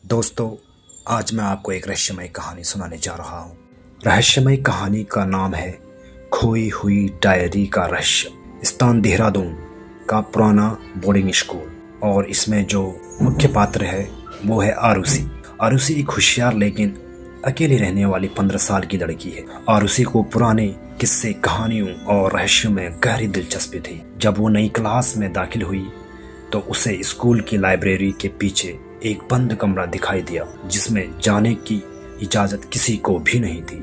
दोस्तों, आज मैं आपको एक रहस्यमय कहानी सुनाने जा रहा हूँ। रहस्यमय कहानी का नाम है खोई हुई डायरी का रहस्य। स्थान देहरादून का पुराना बोर्डिंग स्कूल और इसमें जो मुख्य पात्र है वो है आरुषि। आरुषि एक होशियार लेकिन अकेली रहने वाली 15 साल की लड़की है। आरुषि को पुराने किस्से, कहानियों और रहस्यों में गहरी दिलचस्पी थी। जब वो नई क्लास में दाखिल हुई तो उसे स्कूल की लाइब्रेरी के पीछे एक बंद कमरा दिखाई दिया जिसमें जाने की इजाजत किसी को भी नहीं थी।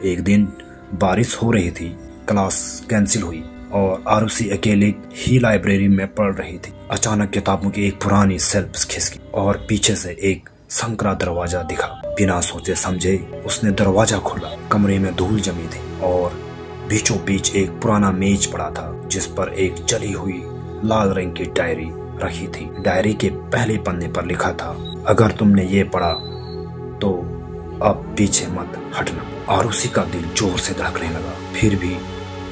एक दिन बारिश हो रही थी, क्लास कैंसिल हुई और आरुषि अकेले ही लाइब्रेरी में पढ़ रही थी। अचानक किताबों की एक पुरानी शेल्फ खिसकी और पीछे से एक संकरा दरवाजा दिखा। बिना सोचे समझे उसने दरवाजा खोला। कमरे में धूल जमी थी और बीचों बीच एक पुराना मेज पड़ा था जिस पर एक जली हुई लाल रंग की डायरी रखी थी। डायरी के पहले पन्ने पर लिखा था, अगर तुमने ये पढ़ा तो अब पीछे मत हटना। आरुषि का दिल जोर से धड़कने लगा। फिर भी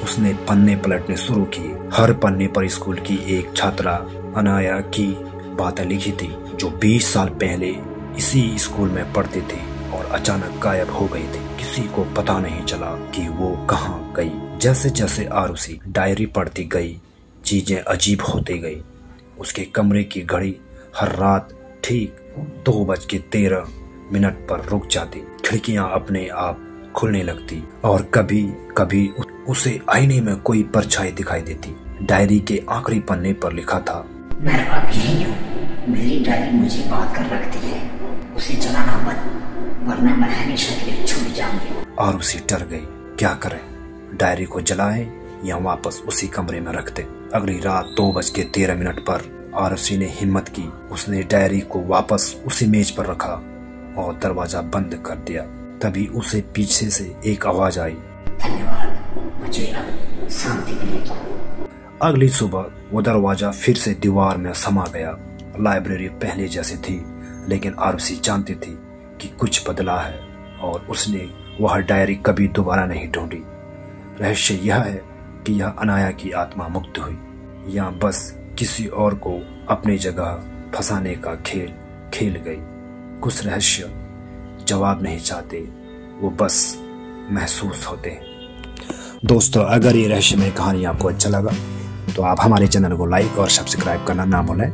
उसने पन्ने पलटने शुरू किए। हर पन्ने पर स्कूल की एक छात्रा अनाया की बातें लिखी थी जो 20 साल पहले इसी स्कूल में पढ़ती थी और अचानक गायब हो गई थी। किसी को पता नहीं चला कि वो कहाँ गई। जैसे जैसे आरुषि डायरी पढ़ती गई, चीजें अजीब होती गई। उसके कमरे की घड़ी हर रात ठीक 2:13 पर रुक जाती। खिड़कियां अपने आप खुलने लगती और कभी कभी उसे आईने में कोई परछाई दिखाई देती। डायरी के आखिरी पन्ने पर लिखा था, मैं अब यही हूँ। मेरी डायरी मुझे बात कर रखती है। उसे जलाना मत, वरना मैं हमेशा के लिए छूट जाऊंगी। आरुषि डर गई। क्या करें? डायरी को जलाए या वापस उसी कमरे में रख दे? अगली रात 2:13 पर आरुषि ने हिम्मत की। उसने डायरी को वापस उसी मेज पर रखा और दरवाजा बंद कर दिया। तभी उसे पीछे से एक आवाज आई, धन्यवाद, मुझे अब शांति मिलेगी। अगली सुबह वो दरवाजा फिर से दीवार में समा गया। लाइब्रेरी पहले जैसी थी, लेकिन आरुषि जानती थी कि कुछ बदला है और उसने वह डायरी कभी दोबारा नहीं ढूंढी। रहस्य यह है कि यह अनाया की आत्मा मुक्त हुई या बस किसी और को अपनी जगह फंसाने का खेल खेल गई। कुछ रहस्य जवाब नहीं चाहते, वो बस महसूस होते हैं। दोस्तों, अगर ये रहस्यमय कहानी आपको अच्छा लगा तो आप हमारे चैनल को लाइक और सब्सक्राइब करना ना भूलें।